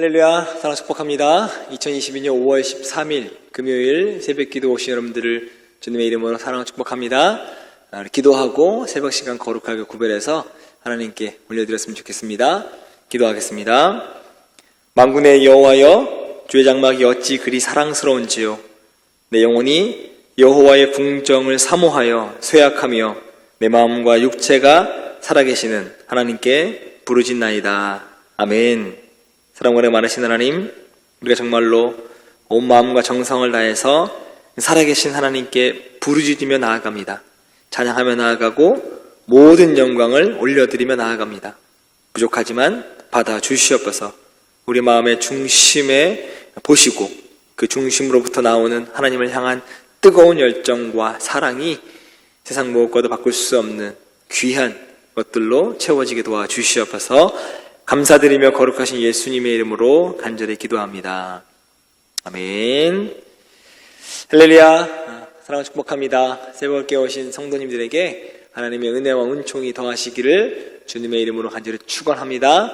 할렐루야, 사랑 축복합니다. 2022년 5월 13일 금요일 새벽기도 오신 여러분들을 주님의 이름으로 사랑 축복합니다. 기도하고 새벽 시간 거룩하게 구별해서 하나님께 올려드렸으면 좋겠습니다. 기도하겠습니다. 만군의 여호와여, 주의 장막이 어찌 그리 사랑스러운지요. 내 영혼이 여호와의 궁정을 사모하여 쇠약하며 내 마음과 육체가 살아계시는 하나님께 부르짖나이다. 아멘. 사랑원에 많으신 하나님, 우리가 정말로 온 마음과 정성을 다해서 살아계신 하나님께 부르짖으며 나아갑니다. 찬양하며 나아가고 모든 영광을 올려드리며 나아갑니다. 부족하지만 받아주시옵소서. 우리 마음의 중심에 보시고 그 중심으로부터 나오는 하나님을 향한 뜨거운 열정과 사랑이 세상 무엇과도 바꿀 수 없는 귀한 것들로 채워지게 도와주시옵소서. 감사드리며 거룩하신 예수님의 이름으로 간절히 기도합니다. 아멘. 할렐루야, 사랑을 축복합니다. 새벽을 깨우신 성도님들에게 하나님의 은혜와 은총이 더하시기를 주님의 이름으로 간절히 축원합니다.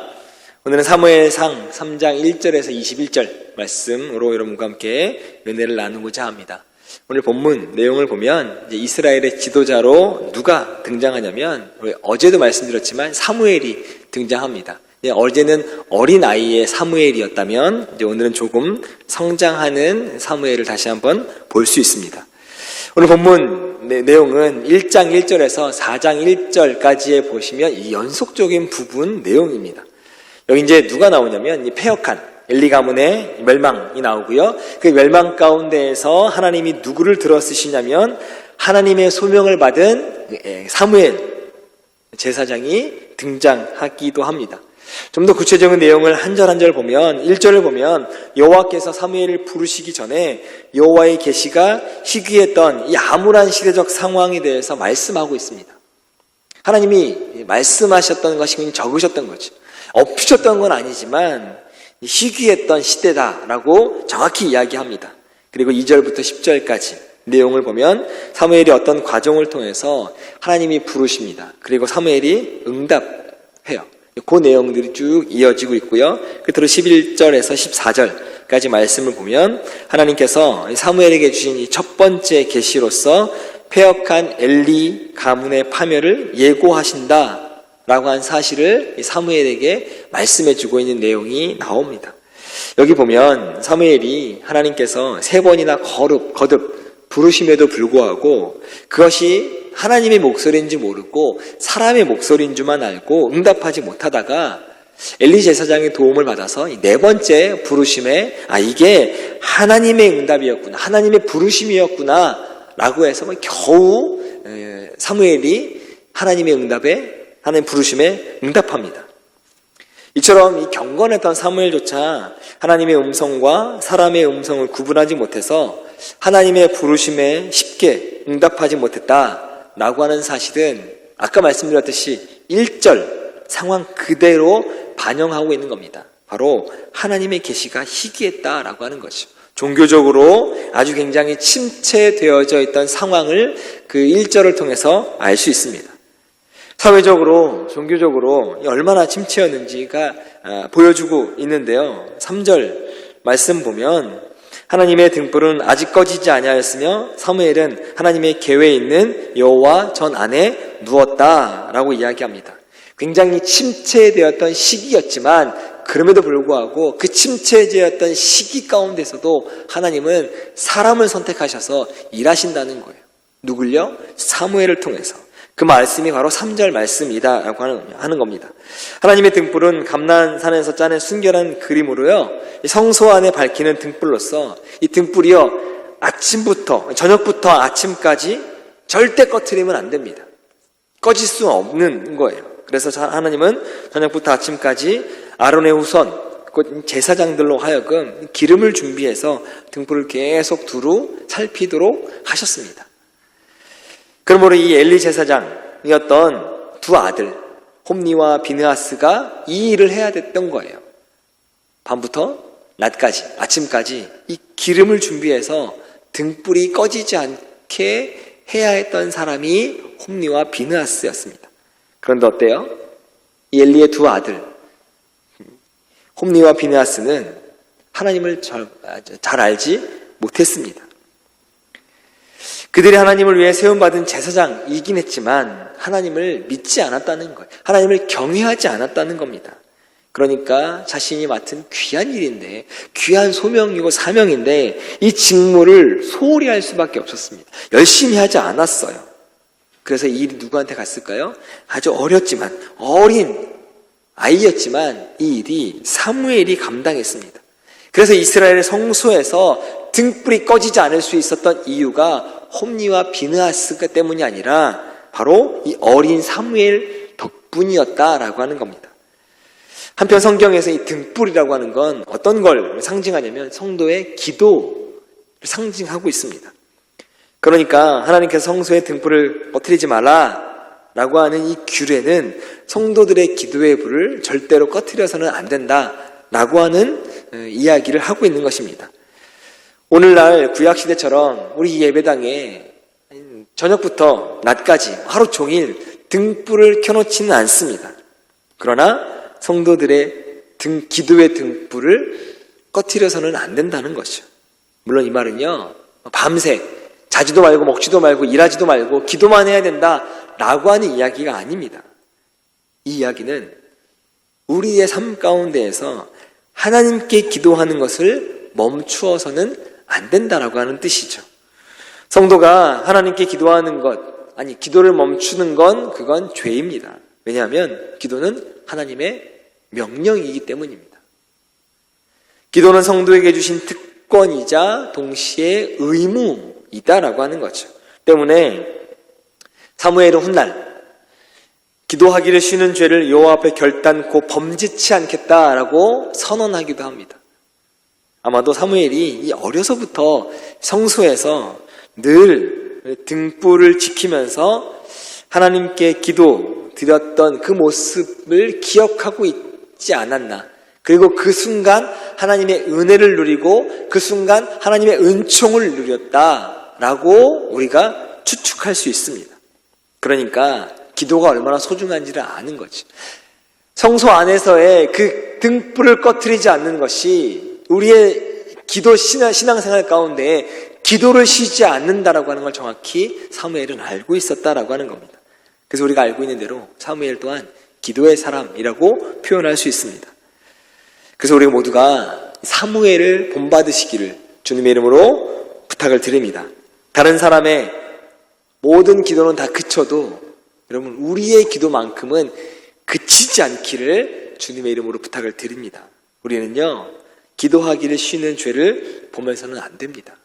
오늘은 사무엘상 3장 1절에서 21절 말씀으로 여러분과 함께 은혜를 나누고자 합니다. 오늘 본문 내용을 보면 이제 이스라엘의 지도자로 누가 등장하냐면 어제도 말씀드렸지만 사무엘이 등장합니다. 어제는 어린아이의 사무엘이었다면 이제 오늘은 조금 성장하는 사무엘을 다시 한번 볼 수 있습니다. 오늘 본문 내용은 1장 1절에서 4장 1절까지에 보시면 이 연속적인 부분 내용입니다. 여기 이제 누가 나오냐면 이 패역한 엘리 가문의 멸망이 나오고요. 그 멸망 가운데에서 하나님이 누구를 들어 쓰시냐면 하나님의 소명을 받은 사무엘 제사장이 등장하기도 합니다. 좀 더 구체적인 내용을 한 절 한 절 보면 1절을 보면 여호와께서 사무엘을 부르시기 전에 여호와의 계시가 희귀했던 이 암울한 시대적 상황에 대해서 말씀하고 있습니다. 하나님이 말씀하셨던 것이 적으셨던 거죠. 엎으셨던 건 아니지만 희귀했던 시대다라고 정확히 이야기합니다. 그리고 2절부터 10절까지 내용을 보면 사무엘이 어떤 과정을 통해서 하나님이 부르십니다. 그리고 사무엘이 응답해요. 그 내용들이 쭉 이어지고 있고요. 끝으로 11절에서 14절까지 말씀을 보면 하나님께서 사무엘에게 주신 이 첫 번째 계시로서 패역한 엘리 가문의 파멸을 예고하신다 라고 한 사실을 사무엘에게 말씀해주고 있는 내용이 나옵니다. 여기 보면 사무엘이 하나님께서 3번이나 거듭 부르심에도 불구하고 그것이 하나님의 목소리인지 모르고 사람의 목소리인 줄만 알고 응답하지 못하다가 엘리 제사장의 도움을 받아서 4번째 부르심에 이게 하나님의 응답이었구나, 하나님의 부르심이었구나 라고 해서 겨우 사무엘이 하나님의 응답에, 하나님의 부르심에 응답합니다. 이처럼 이 경건했던 사무엘조차 하나님의 음성과 사람의 음성을 구분하지 못해서 하나님의 부르심에 쉽게 응답하지 못했다라고 하는 사실은 아까 말씀드렸듯이 1절 상황 그대로 반영하고 있는 겁니다. 바로 하나님의 계시가 희귀했다라고 하는 거죠. 종교적으로 아주 굉장히 침체되어져 있던 상황을 그 1절을 통해서 알 수 있습니다. 사회적으로, 종교적으로 얼마나 침체였는지가 보여주고 있는데요. 3절 말씀 보면 하나님의 등불은 아직 꺼지지 아니하였으며 사무엘은 하나님의 계회에 있는 여호와 전 안에 누웠다라고 이야기합니다. 굉장히 침체되었던 시기였지만 그럼에도 불구하고 그 침체되었던 시기 가운데서도 하나님은 사람을 선택하셔서 일하신다는 거예요. 누굴요? 사무엘을 통해서. 그 말씀이 바로 3절 말씀이다라고 하는 겁니다. 하나님의 등불은 감난산에서 짜낸 순결한 그림으로요, 성소 안에 밝히는 등불로서 이 등불이요, 저녁부터 아침까지 절대 꺼트리면 안 됩니다. 꺼질 수 없는 거예요. 그래서 하나님은 저녁부터 아침까지 아론의 후손, 제사장들로 하여금 기름을 준비해서 등불을 계속 두루 살피도록 하셨습니다. 그러므로 이 엘리 제사장이었던 두 아들 홈니와 비느하스가 이 일을 해야 됐던 거예요. 밤부터 낮까지, 아침까지 이 기름을 준비해서 등불이 꺼지지 않게 해야 했던 사람이 홈니와 비느하스였습니다. 그런데 어때요? 이 엘리의 두 아들 홈리와 비느하스는 하나님을 잘 알지 못했습니다. 그들이 하나님을 위해 세움받은 제사장이긴 했지만 하나님을 믿지 않았다는 거예요. 하나님을 경외하지 않았다는 겁니다. 그러니까 자신이 맡은 귀한 일인데, 귀한 소명이고 사명인데 이 직무를 소홀히 할 수밖에 없었습니다. 열심히 하지 않았어요. 그래서 이 일이 누구한테 갔을까요? 아주 어렸지만, 어린 아이였지만 이 일이 사무엘이 감당했습니다. 그래서 이스라엘의 성소에서 등불이 꺼지지 않을 수 있었던 이유가 홈리와 비느하스 때문이 아니라 바로 이 어린 사무엘 덕분이었다라고 하는 겁니다. 한편 성경에서 이 등불이라고 하는 건 어떤 걸 상징하냐면 성도의 기도를 상징하고 있습니다. 그러니까 하나님께서 성소에 등불을 꺼뜨리지 말라라고 하는 이 규례는 성도들의 기도의 불을 절대로 꺼뜨려서는 안 된다라고 하는 이야기를 하고 있는 것입니다. 오늘날 구약시대처럼 우리 예배당에 저녁부터 낮까지 하루 종일 등불을 켜놓지는 않습니다. 그러나 성도들의 기도의 등불을 꺼뜨려서는 안 된다는 것이죠. 물론 이 말은요, 밤새 자지도 말고 먹지도 말고 일하지도 말고 기도만 해야 된다라고 하는 이야기가 아닙니다. 이 이야기는 우리의 삶 가운데에서 하나님께 기도하는 것을 멈추어서는 안 된다라고 하는 뜻이죠. 성도가 하나님께 기도하는 것, 아니 기도를 멈추는 건 그건 죄입니다. 왜냐하면 기도는 하나님의 명령이기 때문입니다. 기도는 성도에게 주신 특권이자 동시에 의무이다라고 하는 거죠. 때문에 사무엘은 훗날 기도하기를 쉬는 죄를 여호와 앞에 결단코 범짓지 않겠다라고 선언하기도 합니다. 아마도 사무엘이 이 어려서부터 성소에서 늘 등불을 지키면서 하나님께 기도 드렸던 그 모습을 기억하고 있지 않았나. 그리고 그 순간 하나님의 은혜를 누리고 그 순간 하나님의 은총을 누렸다라고 우리가 추측할 수 있습니다. 그러니까 기도가 얼마나 소중한지를 아는 거지. 성소 안에서의 그 등불을 꺼뜨리지 않는 것이 우리의 기도 신앙생활 가운데 기도를 쉬지 않는다라고 하는 걸 정확히 사무엘은 알고 있었다라고 하는 겁니다. 그래서 우리가 알고 있는 대로 사무엘 또한 기도의 사람이라고 표현할 수 있습니다. 그래서 우리 모두가 사무엘을 본받으시기를 주님의 이름으로 부탁을 드립니다. 다른 사람의 모든 기도는 다 그쳐도 여러분 우리의 기도만큼은 그치지 않기를 주님의 이름으로 부탁을 드립니다. 우리는요 기도하기를 쉬는 죄를 보면서는 안 됩니다.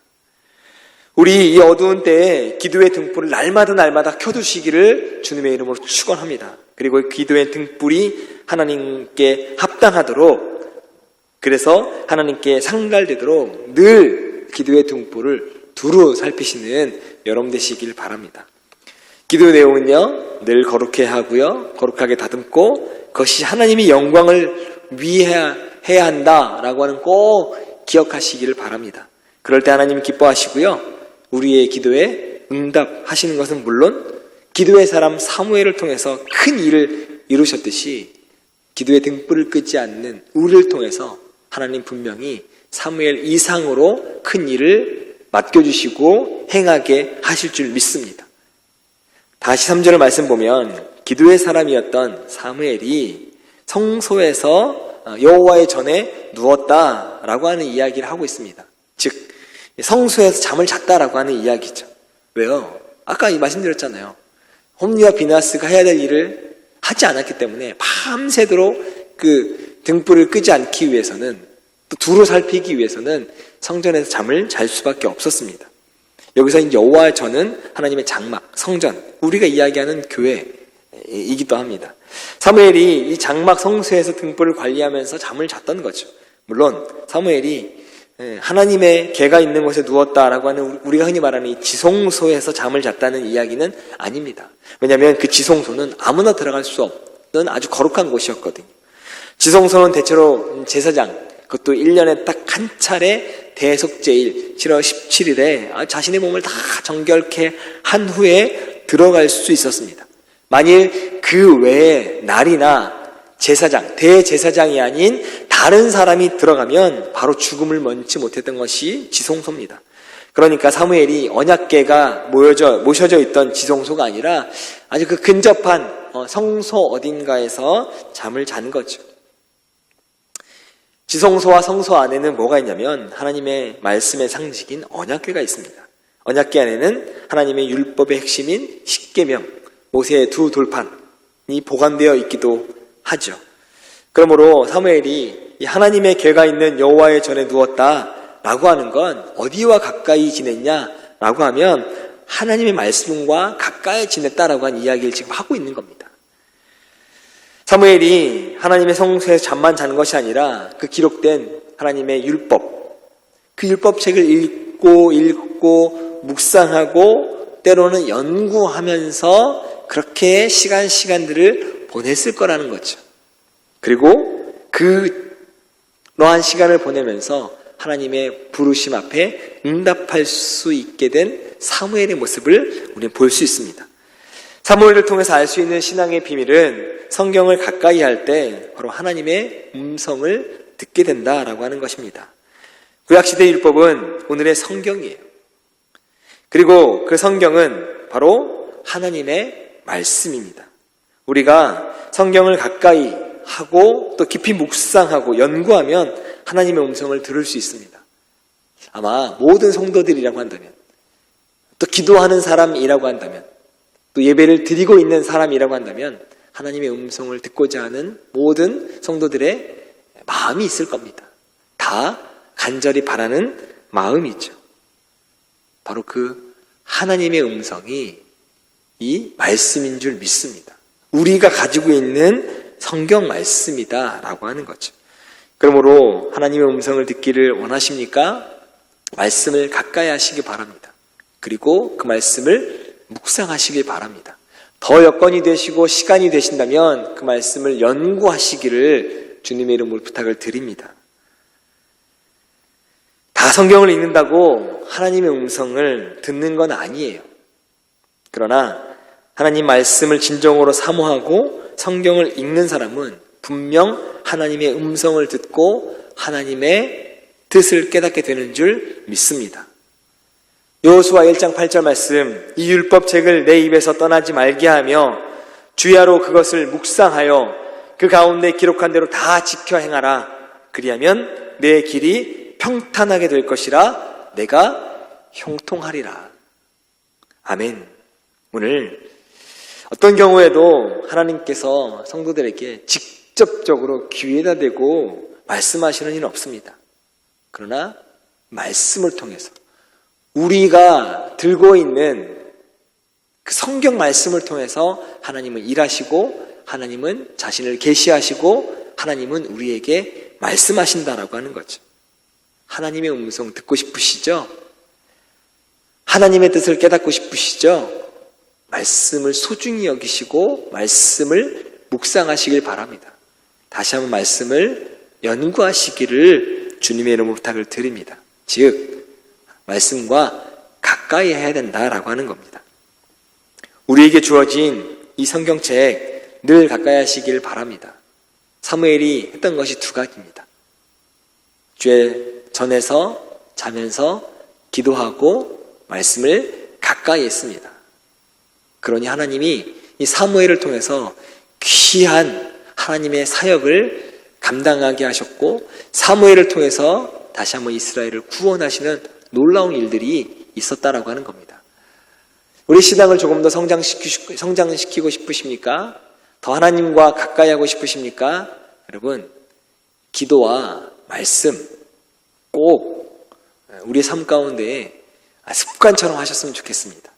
우리 이 어두운 때에 기도의 등불을 날마다 켜두시기를 주님의 이름으로 축원합니다. 그리고 기도의 등불이 하나님께 합당하도록, 그래서 하나님께 상달되도록 늘 기도의 등불을 두루 살피시는 여러분 되시길 바랍니다. 기도의 내용은요 늘 거룩해 하고요, 거룩하게 다듬고 그것이 하나님이 영광을 위해야 한다라고 하는 꼭 기억하시기를 바랍니다. 그럴 때 하나님이 기뻐하시고요, 우리의 기도에 응답하시는 것은 물론 기도의 사람 사무엘을 통해서 큰 일을 이루셨듯이 기도의 등불을 끄지 않는 우리를 통해서 하나님 분명히 사무엘 이상으로 큰 일을 맡겨주시고 행하게 하실 줄 믿습니다. 다시 3절의 말씀 보면 기도의 사람이었던 사무엘이 성소에서 여호와의 전에 누웠다라고 하는 이야기를 하고 있습니다. 즉 성소에서 잠을 잤다라고 하는 이야기죠. 왜요? 아까 말씀드렸잖아요. 홈리와 비느하스가 해야 될 일을 하지 않았기 때문에 밤새도록 그 등불을 끄지 않기 위해서는, 또 두루 살피기 위해서는 성전에서 잠을 잘 수밖에 없었습니다. 여기서 여호와의 전은 하나님의 장막, 성전, 우리가 이야기하는 교회이기도 합니다. 사무엘이 이 장막 성소에서 등불을 관리하면서 잠을 잤던 거죠. 물론 사무엘이 하나님의 계가 있는 곳에 누웠다라고 하는 우리가 흔히 말하는 이 지성소에서 잠을 잤다는 이야기는 아닙니다. 왜냐하면 그 지성소는 아무나 들어갈 수 없는 아주 거룩한 곳이었거든요. 지성소는 대체로 제사장, 그것도 1년에 딱 한 차례 대속제일 7월 17일에 자신의 몸을 다 정결케 한 후에 들어갈 수 있었습니다. 만일 그 외에 날이나 제사장, 대제사장이 아닌 다른 사람이 들어가면 바로 죽음을 면치 못했던 것이 지성소입니다. 그러니까 사무엘이 언약궤가 모셔져 있던 지성소가 아니라 아주 그 근접한 성소 어딘가에서 잠을 잔 거죠. 지성소와 성소 안에는 뭐가 있냐면 하나님의 말씀의 상징인 언약궤가 있습니다. 언약궤 안에는 하나님의 율법의 핵심인 십계명, 모세의 두 돌판이 보관되어 있기도 하죠. 그러므로 사무엘이 이 하나님의 궤가 있는 여호와의 전에 누웠다라고 하는 건 어디와 가까이 지냈냐라고 하면 하나님의 말씀과 가까이 지냈다라고 한 이야기를 지금 하고 있는 겁니다. 사무엘이 하나님의 성소에서 잠만 자는 것이 아니라 그 기록된 하나님의 율법, 그 율법책을 읽고 묵상하고 때로는 연구하면서 그렇게 시간들을 보냈을 거라는 거죠. 그리고 그러한 시간을 보내면서 하나님의 부르심 앞에 응답할 수 있게 된 사무엘의 모습을 우리는 볼 수 있습니다. 사무엘을 통해서 알 수 있는 신앙의 비밀은 성경을 가까이 할 때 바로 하나님의 음성을 듣게 된다라고 하는 것입니다. 구약시대 율법은 오늘의 성경이에요. 그리고 그 성경은 바로 하나님의 말씀입니다. 우리가 성경을 가까이 하고 또 깊이 묵상하고 연구하면 하나님의 음성을 들을 수 있습니다. 아마 모든 성도들이라고 한다면, 또 기도하는 사람이라고 한다면, 또 예배를 드리고 있는 사람이라고 한다면 하나님의 음성을 듣고자 하는 모든 성도들의 마음이 있을 겁니다. 다 간절히 바라는 마음이죠. 바로 그 하나님의 음성이 이 말씀인 줄 믿습니다. 우리가 가지고 있는 성경 말씀이다라고 하는 거죠. 그러므로 하나님의 음성을 듣기를 원하십니까? 말씀을 가까이 하시기 바랍니다. 그리고 그 말씀을 묵상하시길 바랍니다. 더 여건이 되시고 시간이 되신다면 그 말씀을 연구하시기를 주님의 이름으로 부탁을 드립니다. 다 성경을 읽는다고 하나님의 음성을 듣는 건 아니에요. 그러나 하나님 말씀을 진정으로 사모하고 성경을 읽는 사람은 분명 하나님의 음성을 듣고 하나님의 뜻을 깨닫게 되는 줄 믿습니다. 여호수아 1장 8절 말씀, 이 율법책을 내 입에서 떠나지 말게 하며 주야로 그것을 묵상하여 그 가운데 기록한 대로 다 지켜 행하라. 그리하면 내 길이 평탄하게 될 것이라 내가 형통하리라. 아멘. 오늘 어떤 경우에도 하나님께서 성도들에게 직접적으로 귀에다 대고 말씀하시는 일은 없습니다. 그러나 말씀을 통해서 우리가 들고 있는 그 성경 말씀을 통해서 하나님은 일하시고 하나님은 자신을 계시하시고 하나님은 우리에게 말씀하신다라고 하는 거죠. 하나님의 음성 듣고 싶으시죠? 하나님의 뜻을 깨닫고 싶으시죠? 말씀을 소중히 여기시고 말씀을 묵상하시길 바랍니다. 다시 한번 말씀을 연구하시기를 주님의 이름으로 부탁을 드립니다. 즉 말씀과 가까이 해야 된다라고 하는 겁니다. 우리에게 주어진 이 성경책 늘 가까이 하시길 바랍니다. 사무엘이 했던 것이 두 가지입니다. 주의 전에서 자면서 기도하고 말씀을 가까이 했습니다. 그러니 하나님이 이 사무엘을 통해서 귀한 하나님의 사역을 감당하게 하셨고 하무엘을 통해서 다시 한번 이스라엘을 구원하시는 놀라운 일들이 있었다라고 하는 겁니다. 우리 신앙을 조금 더 성장시키고 싶으십니까? 더 하나님과 가까이 하고 싶으십니까? 여러분, 기도와 말씀 꼭 우리의 삶 가운데 습관처럼 하셨으면 좋겠습니다.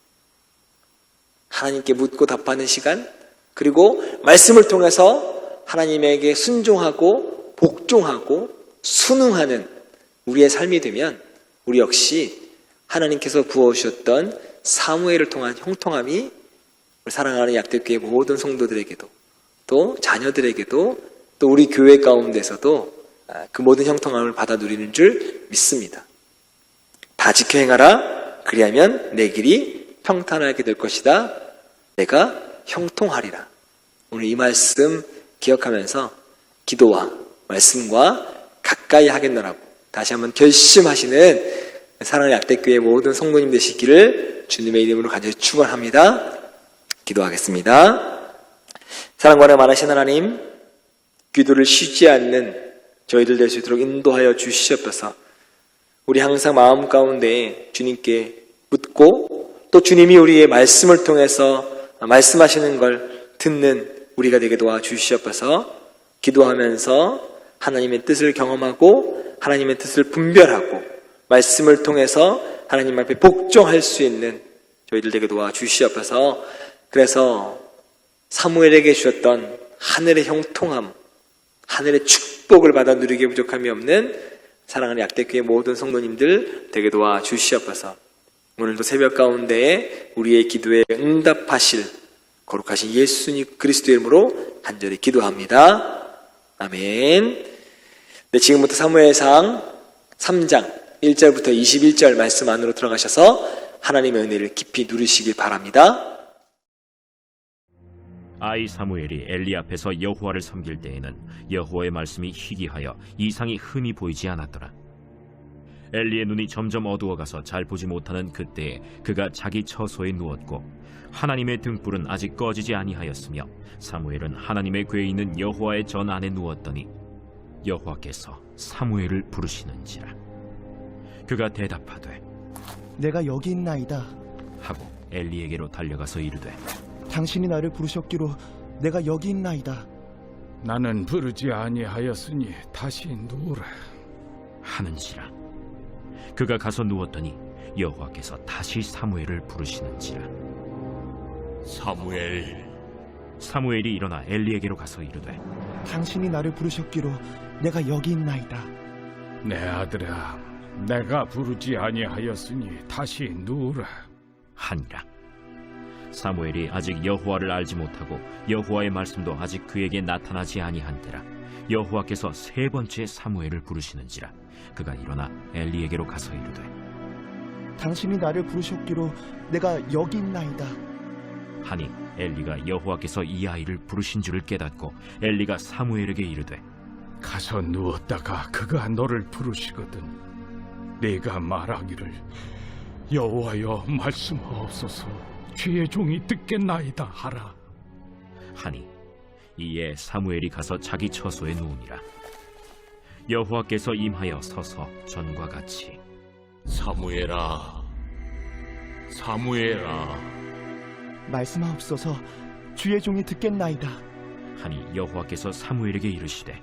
하나님께 묻고 답하는 시간, 그리고 말씀을 통해서 하나님에게 순종하고 복종하고 순응하는 우리의 삶이 되면 우리 역시 하나님께서 부어주셨던 사무엘을 통한 형통함이 사랑하는 약대교회 모든 성도들에게도 또 자녀들에게도 또 우리 교회 가운데서도 그 모든 형통함을 받아 누리는 줄 믿습니다. 다 지켜 행하라. 그리하면 내 길이 평탄하게 될 것이다. 내가 형통하리라. 오늘 이 말씀 기억하면서 기도와 말씀과 가까이 하겠노라고 다시 한번 결심하시는 사랑의 약대교회 모든 성도님 되시기를 주님의 이름으로 간절히 축원합니다. 기도하겠습니다. 사랑과 은혜 많으신 하나님, 기도를 쉬지 않는 저희들 될 수 있도록 인도하여 주시옵소서. 우리 항상 마음 가운데 주님께 묻고 또 주님이 우리의 말씀을 통해서 말씀하시는 걸 듣는 우리가 되게 도와주시옵소서. 기도하면서 하나님의 뜻을 경험하고 하나님의 뜻을 분별하고 말씀을 통해서 하나님 앞에 복종할 수 있는 저희들 되게 도와주시옵소서. 그래서 사무엘에게 주셨던 하늘의 형통함, 하늘의 축복을 받아 누리기에 부족함이 없는 사랑하는 약대교회 모든 성도님들 되게 도와주시옵소서. 오늘도 새벽 가운데에 우리의 기도에 응답하실 거룩하신 예수님 그리스도의 이름으로 간절히 기도합니다. 아멘. 네, 지금부터 사무엘상 3장 1절부터 21절 말씀 안으로 들어가셔서 하나님의 은혜를 깊이 누리시길 바랍니다. 아이 사무엘이 엘리 앞에서 여호와를 섬길 때에는 여호와의 말씀이 희귀하여 이상이 흠이 보이지 않았더라. 엘리의 눈이 점점 어두워가서 잘 보지 못하는 그때에 그가 자기 처소에 누웠고 하나님의 등불은 아직 꺼지지 아니하였으며 사무엘은 하나님의 궤에 있는 여호와의 전 안에 누웠더니 여호와께서 사무엘을 부르시는지라. 그가 대답하되 내가 여기 있나이다 하고 엘리에게로 달려가서 이르되 당신이 나를 부르셨기로 내가 여기 있나이다. 나는 부르지 아니하였으니 다시 누우라 하는지라. 그가 가서 누웠더니 여호와께서 다시 사무엘을 부르시는지라. 사무엘이 일어나 엘리에게로 가서 이르되 당신이 나를 부르셨기로 내가 여기 있나이다. 내 아들아, 내가 부르지 아니하였으니 다시 누우라 하니라. 사무엘이 아직 여호와를 알지 못하고 여호와의 말씀도 아직 그에게 나타나지 아니한 때라 여호와께서 세 번째 사무엘을 부르시는지라. 그가 일어나 엘리에게로 가서 이르되 당신이 나를 부르셨기로 내가 여기 있나이다. 하니 엘리가 여호와께서 이 아이를 부르신 줄을 깨닫고 엘리가 사무엘에게 이르되 가서 누웠다가 그가 너를 부르시거든 네가 말하기를 여호와여 말씀하옵소서 주의 종이 듣겠나이다 하라 하니 이에 사무엘이 가서 자기 처소에 누우니라. 여호와께서 임하여 서서 전과 같이 사무엘아 말씀하옵소서 주의 종이 듣겠나이다. 하니 여호와께서 사무엘에게 이르시되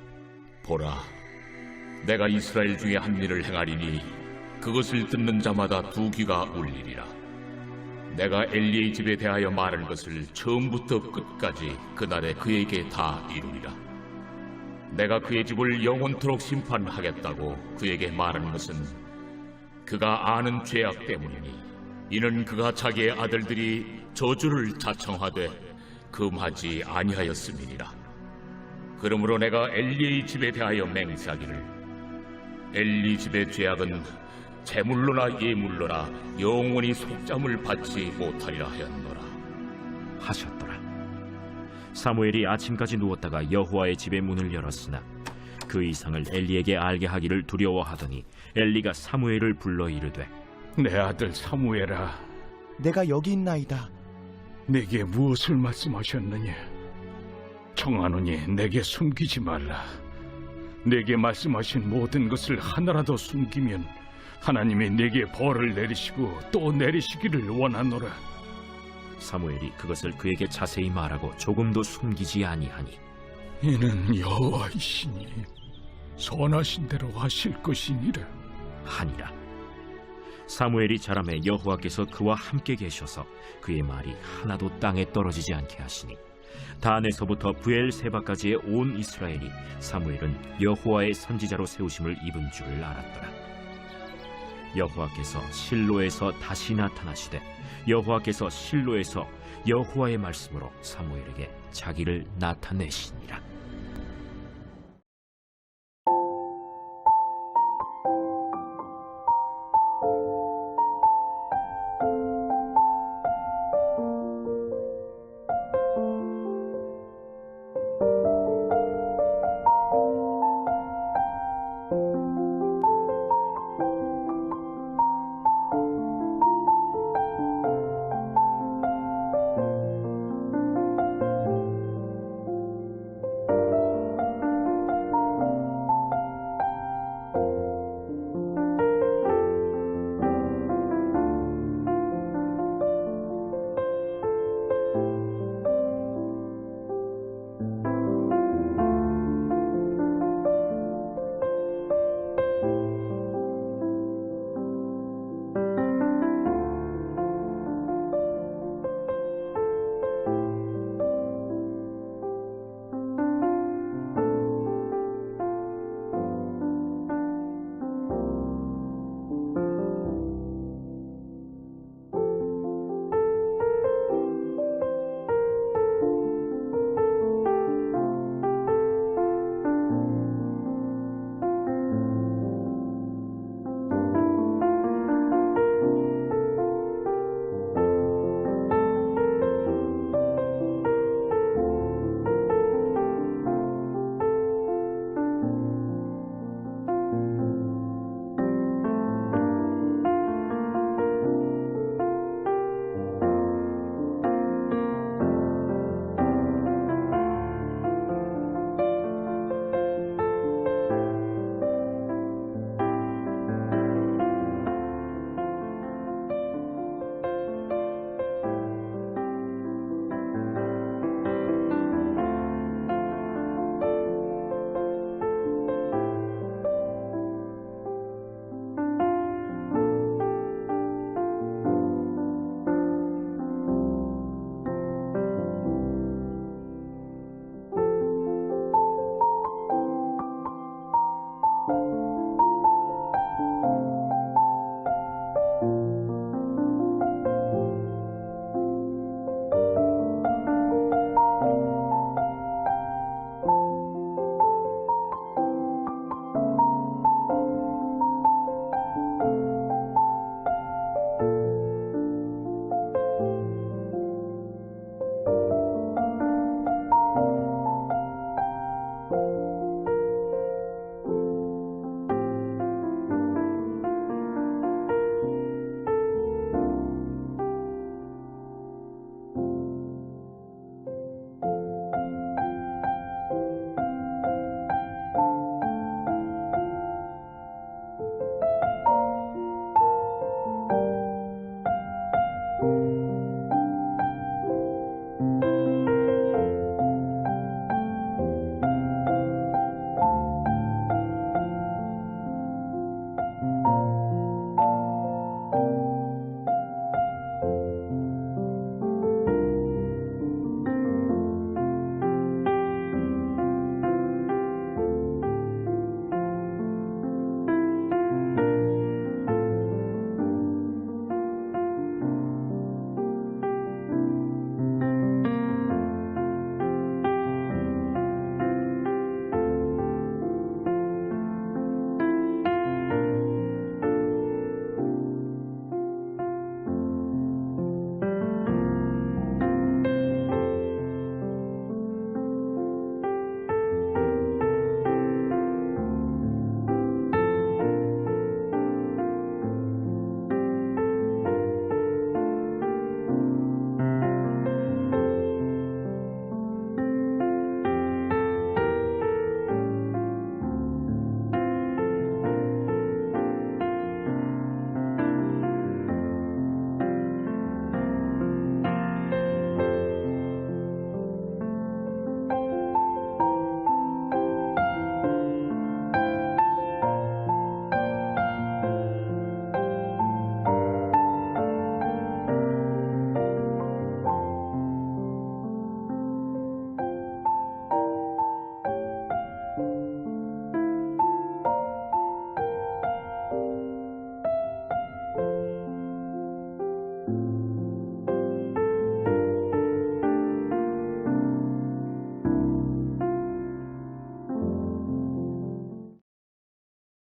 보라 내가 이스라엘 중에 한 일을 행하리니 그것을 듣는 자마다 두 귀가 울리리라. 내가 엘리의 집에 대하여 말한 것을 처음부터 끝까지 그날에 그에게 다 이루리라. 내가 그의 집을 영원토록 심판하겠다고 그에게 말한 것은 그가 아는 죄악 때문이니 이는 그가 자기의 아들들이 저주를 자청하되 금하지 아니하였음이니라. 그러므로 내가 엘리의 집에 대하여 맹세하기를 엘리 집의 죄악은 제물로나 예물로나 영원히 속잠을 받지 못하리라 하였노라 하셨더라. 사무엘이 아침까지 누웠다가 여호와의 집의 문을 열었으나 그 이상을 엘리에게 알게 하기를 두려워하더니 엘리가 사무엘을 불러 이르되 내 아들 사무엘아 내가 여기 있나이다. 내게 무엇을 말씀하셨느냐 청하노니 내게 숨기지 말라. 내게 말씀하신 모든 것을 하나라도 숨기면 하나님이 내게 벌을 내리시고 또 내리시기를 원하노라. 사무엘이 그것을 그에게 자세히 말하고 조금도 숨기지 아니하니 이는 여호와이시니 선하신 대로 하실 것이니라 하니라. 사무엘이 자라매 여호와께서 그와 함께 계셔서 그의 말이 하나도 땅에 떨어지지 않게 하시니 단에서부터 브엘세바까지의 온 이스라엘이 사무엘은 여호와의 선지자로 세우심을 입은 줄을 알았더라. 여호와께서 실로에서 다시 나타나시되 여호와께서 실로에서 여호와의 말씀으로 사무엘에게 자기를 나타내시니라.